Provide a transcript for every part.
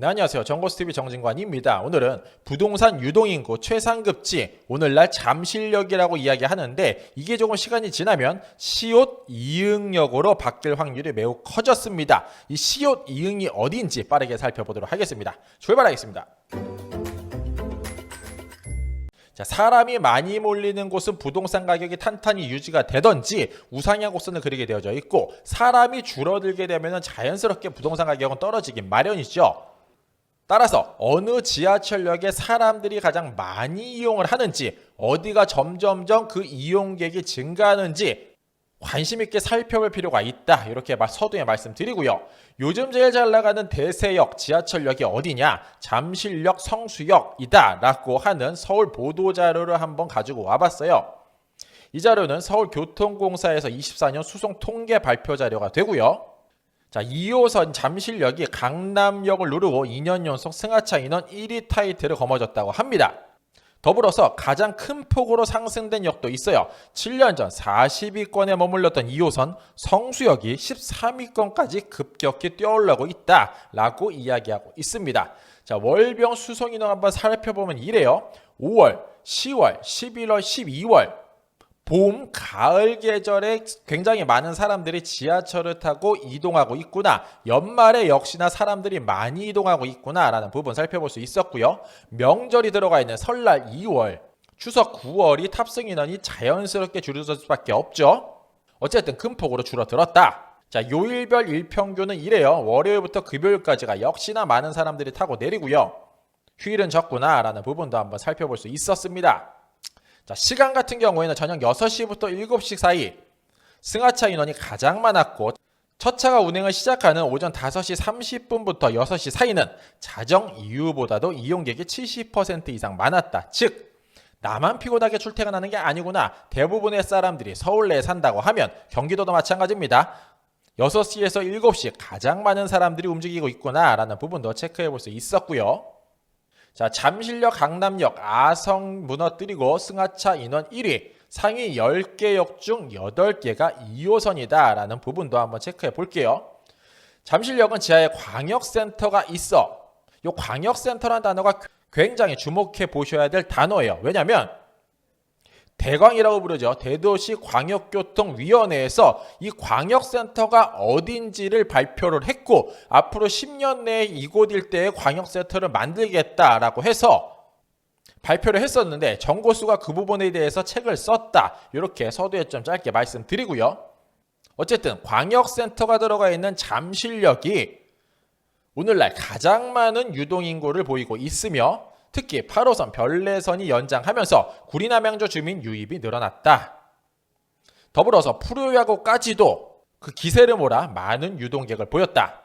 네, 안녕하세요. 정보스TV 정진관입니다. 오늘은 부동산 유동인구 최상급지, 오늘날 잠실역이라고 이야기하는데 이게 조금 시간이 지나면 시옷 이응역으로 바뀔 확률이 매우 커졌습니다. 이 시옷 이응이 어딘지 빠르게 살펴보도록 하겠습니다. 출발하겠습니다. 자, 사람이 많이 몰리는 곳은 부동산 가격이 탄탄히 유지가 되던지 우상향 곡선을 그리게 되어져 있고, 사람이 줄어들게 되면 자연스럽게 부동산 가격은 떨어지긴 마련이죠. 따라서 어느 지하철역에 사람들이 가장 많이 이용을 하는지, 어디가 점점점 그 이용객이 증가하는지 관심 있게 살펴볼 필요가 있다, 이렇게 서두에 말씀드리고요. 요즘 제일 잘 나가는 대세역 지하철역이 어디냐? 잠실역, 성수역이다 라고 하는 서울 보도자료를 한번 가지고 와봤어요. 이 자료는 서울교통공사에서 24년 수송 통계 발표 자료가 되고요. 자, 2호선 잠실역이 강남역을 누르고 2년 연속 승하차 인원 1위 타이틀을 거머쥐었다고 합니다. 더불어서 가장 큰 폭으로 상승된 역도 있어요. 7년 전 40위권에 머물렀던 2호선 성수역이 13위권까지 급격히 뛰어올라고 있다라고 이야기하고 있습니다. 자, 월병 수송 인원 한번 살펴보면 이래요. 5월, 10월, 11월, 12월 봄, 가을 계절에 굉장히 많은 사람들이 지하철을 타고 이동하고 있구나. 연말에 역시나 사람들이 많이 이동하고 있구나 라는 부분 살펴볼 수 있었고요. 명절이 들어가 있는 설날 2월, 추석 9월이 탑승 인원이 자연스럽게 줄어들 수밖에 없죠. 어쨌든 큰 폭으로 줄어들었다. 자, 요일별 일평균은 이래요. 월요일부터 금요일까지가 역시나 많은 사람들이 타고 내리고요. 휴일은 적구나 라는 부분도 한번 살펴볼 수 있었습니다. 자, 시간 같은 경우에는 저녁 6시부터 7시 사이 승하차 인원이 가장 많았고, 첫 차가 운행을 시작하는 오전 5시 30분부터 6시 사이는 자정 이후보다도 이용객이 70% 이상 많았다. 즉, 나만 피곤하게 출퇴근하는 게 아니구나. 대부분의 사람들이 서울 내에 산다고 하면 경기도도 마찬가지입니다. 6시에서 7시 가장 많은 사람들이 움직이고 있구나 라는 부분도 체크해 볼 수 있었고요. 자, 잠실역, 강남역, 아성 무너뜨리고 승하차 인원 1위, 상위 10개 역 중 8개가 2호선이다 라는 부분도 한번 체크해 볼게요. 잠실역은 지하에 광역센터가 있어. 이 광역센터라는 단어가 굉장히 주목해 보셔야 될 단어예요. 왜냐하면 대광이라고 부르죠. 대도시 광역교통위원회에서 이 광역센터가 어딘지를 발표를 했고, 앞으로 10년 내에 이곳 일대에 광역센터를 만들겠다라고 해서 발표를 했었는데, 정고수가 그 부분에 대해서 책을 썼다. 이렇게 서두에 좀 짧게 말씀드리고요. 어쨌든 광역센터가 들어가 있는 잠실역이 오늘날 가장 많은 유동인구를 보이고 있으며, 특히 8호선 별내선이 연장하면서 구리남양주 주민 유입이 늘어났다. 더불어서 프로야구까지도 그 기세를 몰아 많은 유동객을 보였다.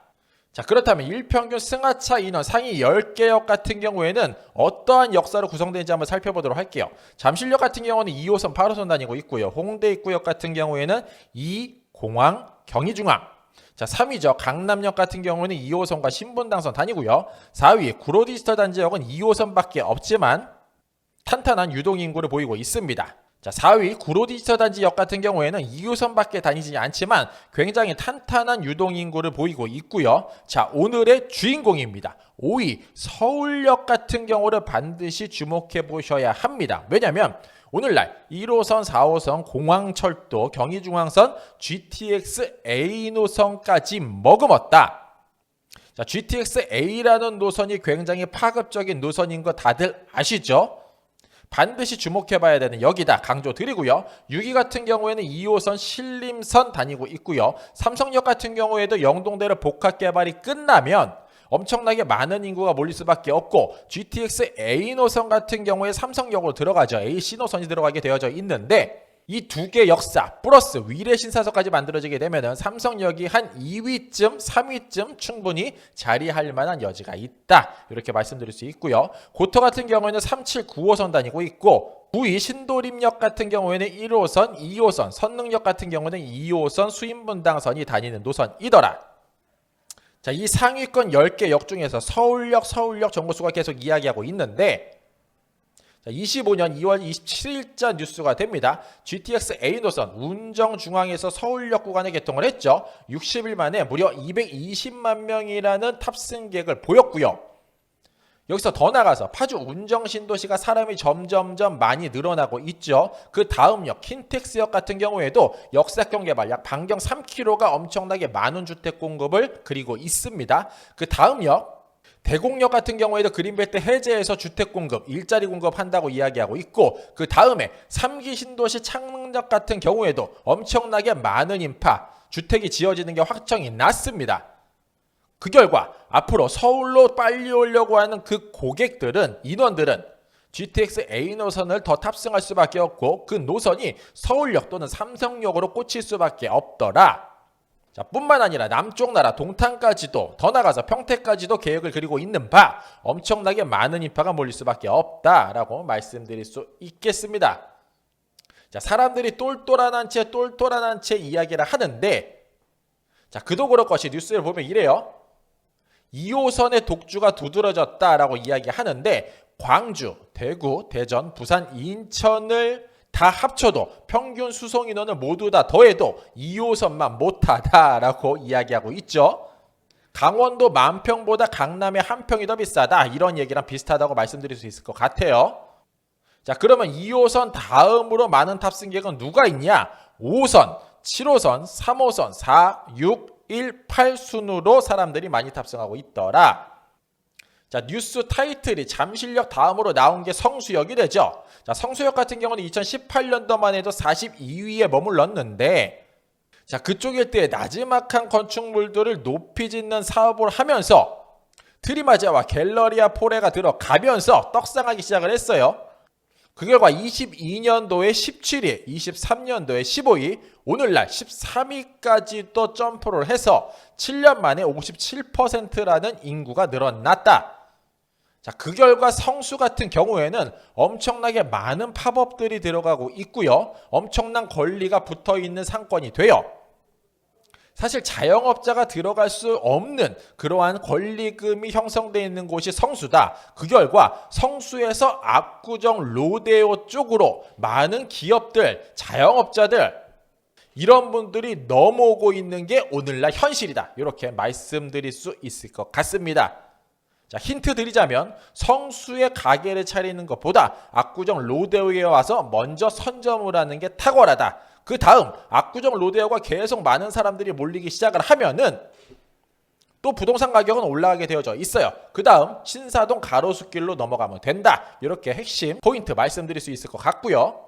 자, 그렇다면 일평균 승하차 인원 상위 10개역 같은 경우에는 어떠한 역사로 구성되는지 한번 살펴보도록 할게요. 잠실역 같은 경우는 2호선, 8호선 다니고 있고요. 홍대 입구역 같은 경우에는 2, 공항, 경의중앙. 자, 3위죠. 강남역 같은 경우는 2호선과 신분당선 다니고요. 4위 구로디지털 단지역은 2호선밖에 없지만 탄탄한 유동인구를 보이고 있습니다. 자, 4위 구로디지털 단지역 같은 경우에는 2호선밖에 다니지 않지만 굉장히 탄탄한 유동인구를 보이고 있고요. 자, 오늘의 주인공입니다. 5위 서울역 같은 경우를 반드시 주목해 보셔야 합니다. 왜냐하면 오늘날 1호선, 4호선, 공항철도, 경의중앙선, GTX A 노선까지 머금었다. 자, GTX A라는 노선이 굉장히 파급적인 노선인 거 다들 아시죠? 반드시 주목해봐야 되는 역이다 강조드리고요. 6위 같은 경우에는 2호선 신림선 다니고 있고요. 삼성역 같은 경우에도 영동대로 복합 개발이 끝나면 엄청나게 많은 인구가 몰릴 수밖에 없고, GTX A 노선 같은 경우에 삼성역으로 들어가죠. AC 노선이 들어가게 되어져 있는데, 이 두 개 역사 플러스 위례 신사석까지 만들어지게 되면 삼성역이 한 2위쯤 3위쯤 충분히 자리할 만한 여지가 있다, 이렇게 말씀드릴 수 있고요. 고터 같은 경우에는 379호선 다니고 있고, 9위 신도림역 같은 경우에는 1호선, 2호선, 선릉역 같은 경우는 2호선 수인분당선이 다니는 노선이더라. 자, 이 상위권 10개 역 중에서 서울역 정보수가 계속 이야기하고 있는데, 자, 25년 2월 27일자 뉴스가 됩니다. GTX A 노선 운정중앙에서 서울역 구간에 개통을 했죠. 60일 만에 무려 220만 명이라는 탑승객을 보였고요. 여기서 더 나가서 파주 운정신도시가 사람이 점점점 많이 늘어나고 있죠. 그 다음 역 킨텍스역 같은 경우에도 역사경 개발 약 반경 3km가 엄청나게 많은 주택 공급을 그리고 있습니다. 그 다음 역 대곡역 같은 경우에도 그린벨트 해제해서 주택 공급, 일자리 공급한다고 이야기하고 있고, 그 다음에 3기 신도시 창릉역 같은 경우에도 엄청나게 많은 인파, 주택이 지어지는 게 확정이 났습니다. 그 결과 앞으로 서울로 빨리 오려고 하는 그 고객들은, 인원들은 GTX A 노선을 더 탑승할 수밖에 없고 그 노선이 서울역 또는 삼성역으로 꽂힐 수밖에 없더라. 자, 뿐만 아니라 남쪽 나라 동탄까지도, 더 나가서 평택까지도 계획을 그리고 있는 바 엄청나게 많은 인파가 몰릴 수밖에 없다라고 말씀드릴 수 있겠습니다. 자, 사람들이 똘똘한 한 채 이야기를 하는데, 자, 그도 그럴 것이 뉴스를 보면 이래요. 2호선의 독주가 두드러졌다라고 이야기하는데 광주, 대구, 대전, 부산, 인천을 다 합쳐도 평균 수송 인원을 모두 다 더해도 2호선만 못하다라고 이야기하고 있죠. 강원도 만평보다 강남의 한 평이 더 비싸다, 이런 얘기랑 비슷하다고 말씀드릴 수 있을 것 같아요. 자, 그러면 2호선 다음으로 많은 탑승객은 누가 있냐? 5호선, 7호선, 3호선, 4, 6, 1, 8 순으로 사람들이 많이 탑승하고 있더라. 자, 뉴스 타이틀이 잠실역 다음으로 나온 게 성수역이 되죠. 자, 성수역 같은 경우는 2018년도만 해도 42위에 머물렀는데, 자, 그쪽 일대에 나지막한 건축물들을 높이 짓는 사업을 하면서 트리마자와 갤러리아 포레가 들어가면서 떡상하기 시작을 했어요. 그 결과 22년도에 17위, 23년도에 15위, 오늘날 13위까지 또 점프를 해서 7년 만에 57%라는 인구가 늘어났다. 자, 그 결과 성수 같은 경우에는 엄청나게 많은 팝업들이 들어가고 있고요. 엄청난 권리가 붙어있는 상권이 돼요. 사실 자영업자가 들어갈 수 없는 그러한 권리금이 형성되어 있는 곳이 성수다. 그 결과 성수에서 압구정 로데오 쪽으로 많은 기업들, 자영업자들, 이런 분들이 넘어오고 있는 게 오늘날 현실이다. 이렇게 말씀드릴 수 있을 것 같습니다. 자, 힌트 드리자면 성수에 가게를 차리는 것보다 압구정 로데오에 와서 먼저 선점을 하는 게 탁월하다. 그 다음 압구정 로데오가 계속 많은 사람들이 몰리기 시작을 하면은 또 부동산 가격은 올라가게 되어져 있어요. 그 다음 신사동 가로수길로 넘어가면 된다. 이렇게 핵심 포인트 말씀드릴 수 있을 것 같고요.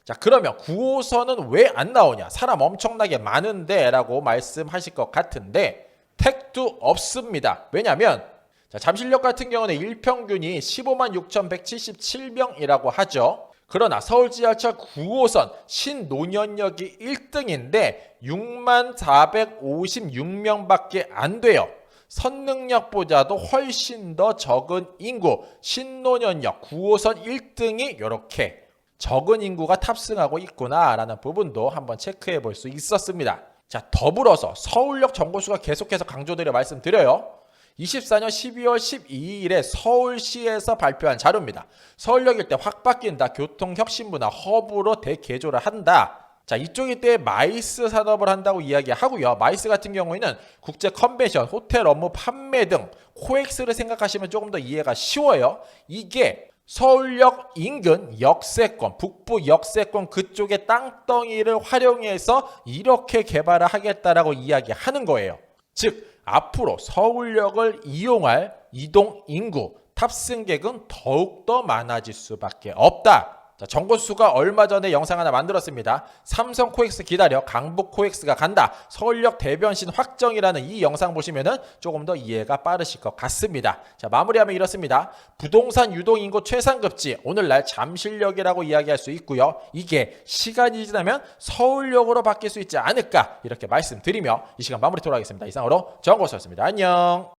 자, 그러면 9호선은 왜 안 나오냐? 사람 엄청나게 많은데 라고 말씀하실 것 같은데 택도 없습니다. 왜냐하면 자, 잠실역 같은 경우는 일평균이 15만 6,177명이라고 하죠. 그러나 서울지하철 9호선 신논현역이 1등인데 6만 456명밖에 안 돼요. 선릉역보다도 훨씬 더 적은 인구, 신논현역 9호선 1등이 이렇게 적은 인구가 탑승하고 있구나라는 부분도 한번 체크해 볼 수 있었습니다. 자, 더불어서 서울역 정보수가 계속해서 강조드려 말씀드려요. 24년 12월 12일에 서울시에서 발표한 자료입니다. 서울역 일대 확 바뀐다. 교통혁신문화 허브로 대개조를 한다. 자, 이쪽 일대에 마이스 산업을 한다고 이야기하고요. 마이스 같은 경우에는 국제 컨벤션, 호텔 업무 판매 등 코엑스를 생각하시면 조금 더 이해가 쉬워요. 이게 서울역 인근 역세권, 북부 역세권 그쪽의 땅덩이를 활용해서 이렇게 개발을 하겠다라고 이야기하는 거예요. 즉 앞으로 서울역을 이용할 이동 인구, 탑승객은 더욱더 많아질 수밖에 없다. 자, 정보수가 얼마 전에 영상 하나 만들었습니다. 삼성 코엑스 기다려, 강북 코엑스가 간다. 서울역 대변신 확정이라는 이 영상 보시면은 조금 더 이해가 빠르실 것 같습니다. 자, 마무리하면 이렇습니다. 부동산 유동인구 최상급지, 오늘날 잠실역이라고 이야기할 수 있고요. 이게 시간이 지나면 서울역으로 바뀔 수 있지 않을까, 이렇게 말씀드리며 이 시간 마무리 하도록 하겠습니다. 이상으로 정보수였습니다. 안녕.